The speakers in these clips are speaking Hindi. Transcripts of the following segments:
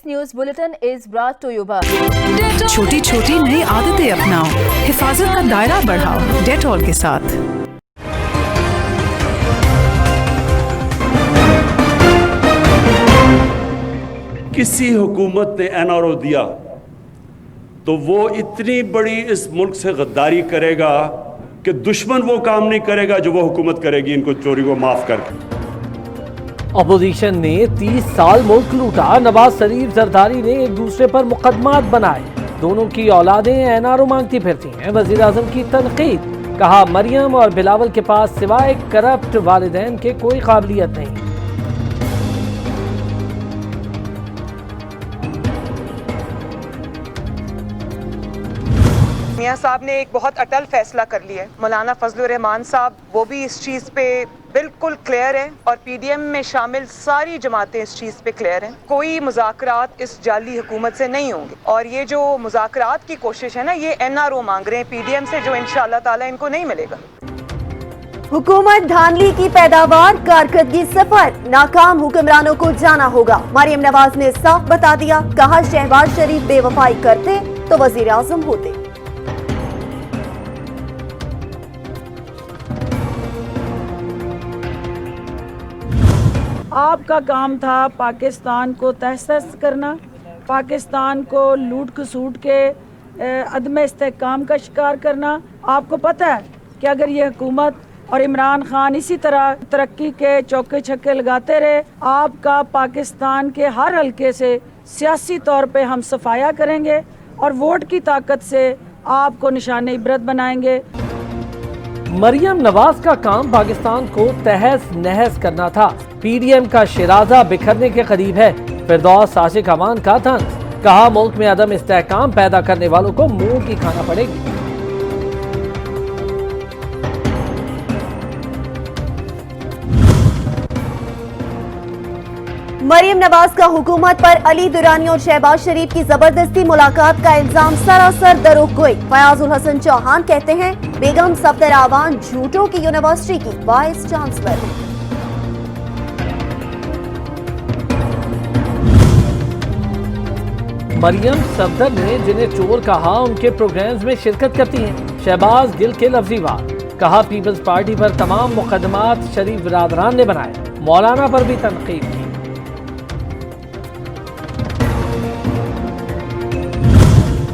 News bulletin is brought to you by छोटी छोटी नई आदतें अपनाओ, हिफाजत का दायरा बढ़ाओ डेटॉल के साथ। किसी हुकूमत ने एनआरओ दिया तो वो इतनी बड़ी इस मुल्क से गद्दारी करेगा कि दुश्मन वो काम नहीं करेगा जो वो हुकूमत करेगी इनको चोरी को माफ करके। अपोजिशन ने 30 साल मुल्क लूटा, नवाज शरीफ जरदारी ने एक दूसरे पर मुकदमात बनाए, दोनों की औलादें एनआरओ मांगती फिरती हैं। वजीर आजम की तनकीद, कहा मरियम और बिलावल के पास सिवाय करप्ट वालिदैन के कोई काबिलियत नहीं। मियां साहब ने एक बहुत अटल फैसला कर लिया है। मौलाना फजलुर रहमान साहब वो भी इस चीज़ पे बिल्कुल क्लियर है और पीडीएम में शामिल सारी जमातें इस चीज़ पे क्लियर हैं। कोई मुज़ाकरात इस जाली हुकूमत से नहीं होंगे और ये जो मुज़ाकरात की कोशिश है ना, ये एनआरओ मांग रहे हैं पीडीएम से, जो इंशाअल्लाह ताला इनको नहीं मिलेगा। हुकूमत धांधली की पैदावार, कारकर्दगी सफर, नाकाम हुक्मरानों को जाना होगा। मरियम नवाज ने साफ बता दिया, कहा शहबाज शरीफ बेवफाई करते तो वजीर आजम होते। आपका काम था पाकिस्तान को तहस-नहस करना, पाकिस्तान को लूट खसूट के अदम इस्तेहकाम का शिकार करना। आपको पता है कि अगर ये हुकूमत और इमरान खान इसी तरह तरक्की के चौके छक्के लगाते रहे, आपका पाकिस्तान के हर हल्के से सियासी तौर पे हम सफाया करेंगे और वोट की ताकत से आपको निशाने इबरत बनाएंगे। मरियम नवाज का काम पाकिस्तान को तहस नहस करना था। पीडीएम का शिराजा बिखरने के करीब है। फिरदौस आशिक अमान का तंज, कहा मुल्क में अदम इस्तेहकाम पैदा करने वालों को मुंह की खाना पड़ेगी। मरियम नवाज का हुकूमत पर अली दुरानी और शहबाज शरीफ की जबरदस्ती मुलाकात का इल्जाम सरासर दरुगोई। फयाजुल हसन चौहान कहते हैं, बेगम सफदर आवान झूठों की यूनिवर्सिटी की वाइस चांसलर है। मरियम सफदर ने जिन्हें चोर कहा उनके प्रोग्राम्स में शिरकत करती हैं। शहबाज गिल के लफ्जी वार, कहा पीपल्स पार्टी पर तमाम मुकदमात शरीफ बिरादरान ने बनाए। मौलाना पर भी तनकीद की।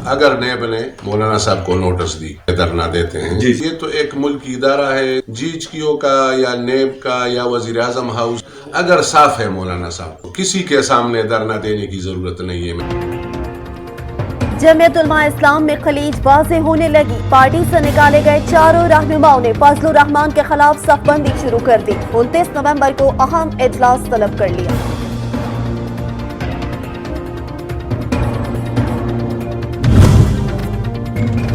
अगर नेब ने मौलाना साहब को नोटिस दी, धरना देते हैं, ये तो एक मुल्की इदारा है, जीएचक्यू का या नेब का या वजीर आजम हाउस, अगर साफ है मौलाना साहब को किसी के सामने धरना देने की जरूरत नहीं है। जमीयत उलमा इस्लाम में खलीज वाज़ेह होने लगी। पार्टी से निकाले गए चारों रहनुमाओं ने फजलुर रहमान के खिलाफ सफबंदी शुरू कर दी। 29 नवंबर को अहम इजलास तलब कर लिया।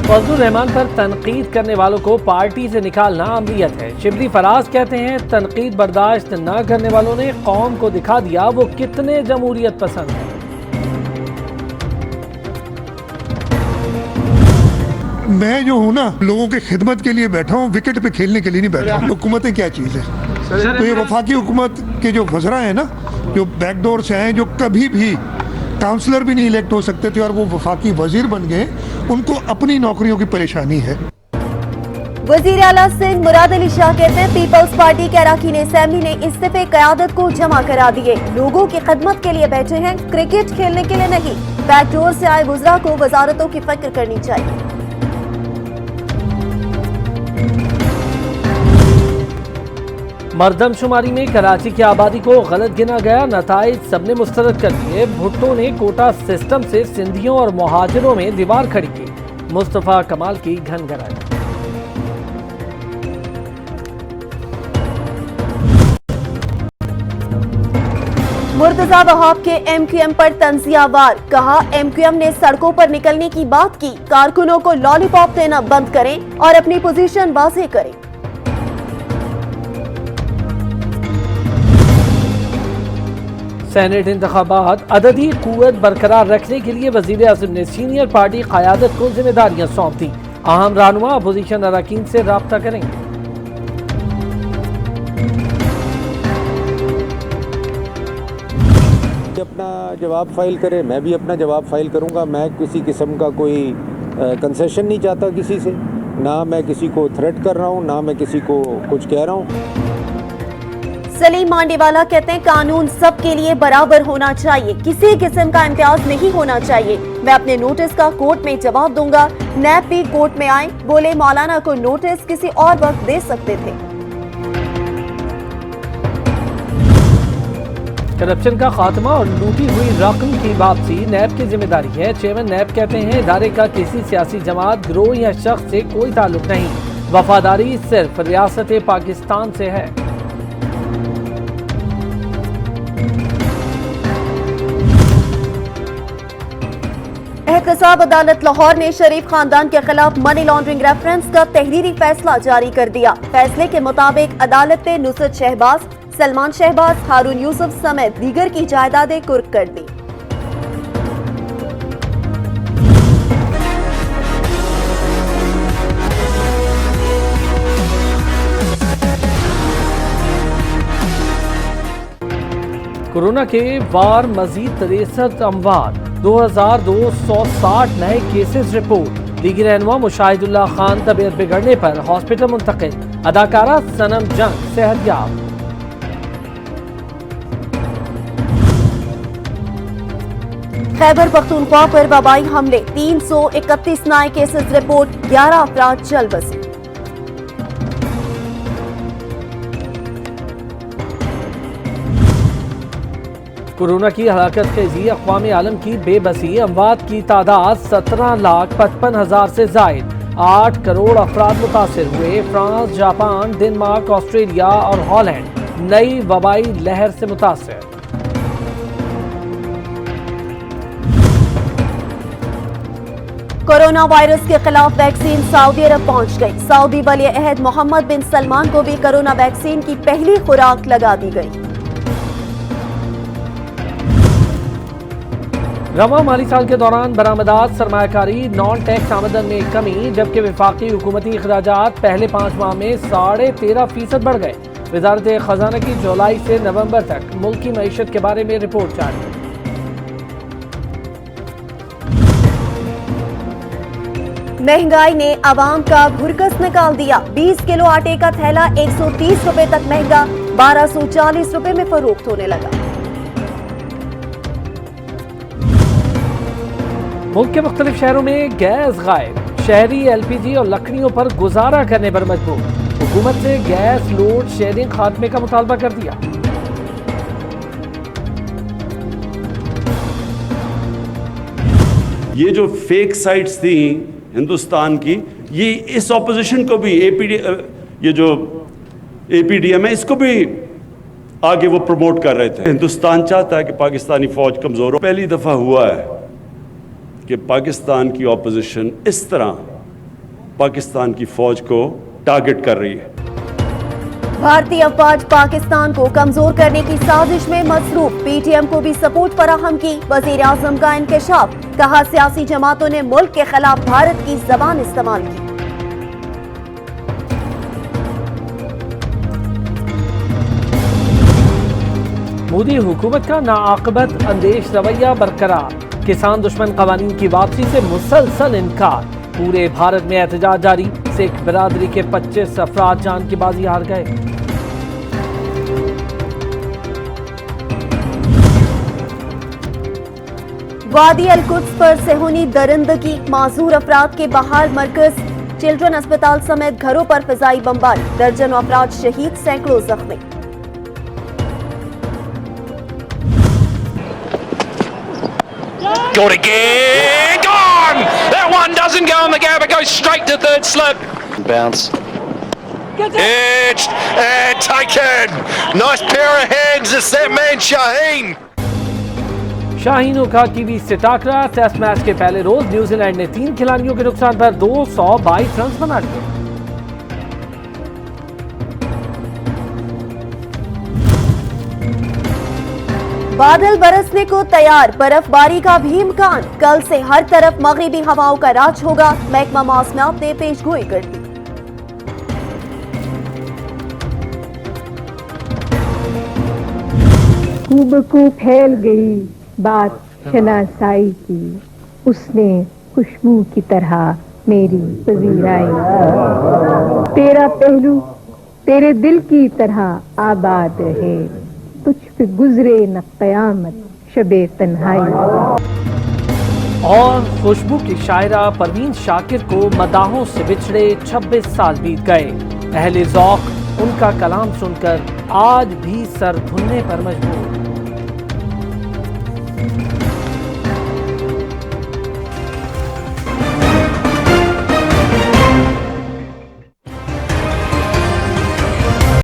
फजलुर रहमान पर तनकीद करने वालों को पार्टी से निकालना अमलियत है। शिबली फराज कहते हैं, तनकीद बर्दाश्त न करने वालों ने कौम को दिखा दिया वो कितने जमहूरियत पसंद हैं। मैं जो हूँ ना, लोगों की खिदमत के लिए बैठा हूँ, विकेट पे खेलने के लिए नहीं बैठा हूँ। हुकूमतें क्या चीज़ है? तो ये वफाकी हुकूमत के जो वज़रा हैं ना, जो बैकडोर से हैं, जो कभी भी काउंसलर भी नहीं इलेक्ट हो सकते थे और वो वफाकी वजीर बन गए, उनको अपनी नौकरियों की परेशानी है। वजीर आला सिंध मुराद अली शाह कहते हैं, पीपल्स पार्टी के अरकान असेंबली ने इस्तीफे क़यादत को जमा करा दिए। लोगों की खिदमत के लिए बैठे हैं, क्रिकेट खेलने के लिए नहीं। बैकडोर से आए वज़रा को वजारतों की फिक्र करनी चाहिए। मरदमशुमारी में कराची की आबादी को गलत गिना गया, नताइज सबने मुस्तरद कर दिए। भुट्टो ने कोटा सिस्टम से सिंधियों और मुहाजिरों में दीवार खड़ी की। मुस्तफा कमाल की घनघनाई। मुर्तजा वहाब के एमक्यूएम पर तंजियावार, कहा एमक्यूएम ने सड़कों पर निकलने की बात की। कारकुनों को लॉलीपॉप देना बंद करें और अपनी पोजीशन वाज़ेह करें। सेनेट इंतखाबात, अददी कुव्वत बरकरार रखने के लिए वजीर आज़म ने सीनियर पार्टी क़यादत को जिम्मेदारियां सौंप दी। अहम रहनुमा अपोजिशन अरकान से राब्ता करेंगे। अपना जवाब फाइल करे, मैं भी अपना जवाब फाइल करूंगा। मैं किसी किस्म का कोई कंसेशन नहीं चाहता किसी से, ना मैं किसी को थ्रेट कर रहा हूं, ना मैं किसी को कुछ कह रहा हूं। सलीम मांडेवाला कहते हैं कानून सबके लिए बराबर होना चाहिए, किसी किस्म का इम्तियाज नहीं होना चाहिए। मैं अपने नोटिस का कोर्ट में जवाब दूंगा। नैब भी कोर्ट में आए, बोले मौलाना को नोटिस किसी और वक्त दे सकते थे। करप्शन का खात्मा और लूटी हुई रकम की वापसी नैब की जिम्मेदारी है। चेयरमैन नैब कहते हैं इदारे का किसी सियासी जमात, गिरोह या शख्स से कोई ताल्लुक नहीं, वफादारी सिर्फ रियासत पाकिस्तान से है। एहतसाब अदालत लाहौर ने शरीफ खानदान के खिलाफ मनी लॉन्ड्रिंग रेफरेंस का तहरीरी फैसला जारी कर दिया। फैसले के मुताबिक अदालत ने नुसरत शहबाज, सलमान शहबाज, हारून यूसुफ समेत दीगर की जायदादें कुर्क कर दी। कोरोना के वार मजीद 63 अमवात, 2260 नए केसेस रिपोर्ट। लीगी रहनुमा मुशाहिदुल्लाह खान तबीयत बिगड़ने पर हॉस्पिटल मुंतकिल। अदाकारा सनम जंग सेहतयाब। खैबर पख्तूनख्वा पर वबाई हमले, 331 नए केसेस रिपोर्ट, 11 अफराद जल बसे। कोरोना की हलाकत खेजी, अक़वाम आलम की बेबसी, अमवात की तादाद 17,55,000 से जायद, 8 करोड़ अफराद मुतासिर हुए। फ्रांस, जापान, डेनमार्क, ऑस्ट्रेलिया और हॉलैंड नई वबाई लहर से मुतासिर। कोरोना वायरस के खिलाफ वैक्सीन सऊदी अरब पहुंच गई। सऊदी वली अहद मोहम्मद बिन सलमान को भी कोरोना वैक्सीन की पहली खुराक लगा दी गई। रवा माली साल के दौरान बरामदात, सरमायाकारी, नॉन टैक्स आमदन में कमी, जबकि विफाकी हुकूमती अखराजात पहले 5 माह में 13.5% बढ़ गए। वजारत खजाना की जुलाई से नवंबर तक मुल्क की मईशत के बारे में रिपोर्ट जारी। महंगाई ने आवाम का घुरकस निकाल दिया। 20 किलो आटे का थैला 130 रुपए तक महंगा, 1240 रुपए में फरोख्त होने लगा। मुल्क के मुख्तलिफ शहरों में गैस गायब, शहरी LPG और लकड़ियों पर गुजारा करने पर मजबूर। हुकूमत से गैस लोड शेयरिंग खात्मे का मुतालबा कर दिया। ये जो फेक साइट्स थी हिंदुस्तान की, ये इस ऑपोजिशन को भी ये जो APDM है इसको भी आगे वो प्रमोट कर रहे थे। हिंदुस्तान चाहता है कि पाकिस्तानी फौज कमजोर हो। पहली दफा हुआ है कि पाकिस्तान की ऑपोजिशन इस तरह पाकिस्तान की फौज को टारगेट कर रही है। भारतीय अफवाज पाकिस्तान को कमजोर करने की साजिश में मसरूफ, PTM को भी सपोर्ट फराहम की। वजीर आजम का इंकशाफ, कहा सियासी जमातों ने मुल्क के खिलाफ भारत की जबान इस्तेमाल की। मोदी हुकूमत का नाआकबत अंदेश रवैया बरकरार, किसान दुश्मन कवानीन की वापसी से मुसलसल इनकार। पूरे भारत में एहतजाज जारी, सिख बिरादरी के 25 अफराद जान की बाजी हार गए। वादी अल-कुद्स पर सेहूनी दरिंदगी, माजूर अफराद के बहाल मरकज, चिल्ड्रन अस्पताल समेत घरों पर फिजाई बमबारी, दर्जनों अफराद शहीद, सैकड़ों जख्मी। Got again! Gone! That one doesn't go on the gap, it goes straight to third slip. Bounce. It's taken! Nice pair of hands, it's that man Shaheen! शाहीनों का कीवी से टाकरा। टेस्ट मैच के पहले रोज न्यूजीलैंड ने 3 खिलाड़ियों के नुकसान पर 222 रन बना लिए। बादल बरसने को तैयार, बर्फबारी का भी इम्कान। कल से हर तरफ मगरिबी हवाओं का राज होगा, महकमा मौसमियात ने पेशगोई कर दी। खूब फैल गई बात शनासाई की, उसने खुशबू की तरह मेरी पजीराई। तेरा पहलू तेरे दिल की तरह आबाद रहे, तुझ पे गुजरे न कयामत शबे तन्हाई। और खुशबू की शायरा परवीन शाकिर को मदाहों से बिछड़े 26 साल बीत गए। अहले ज़ौक़ उनका कलाम सुनकर आज भी सर धुनने पर मजबूर।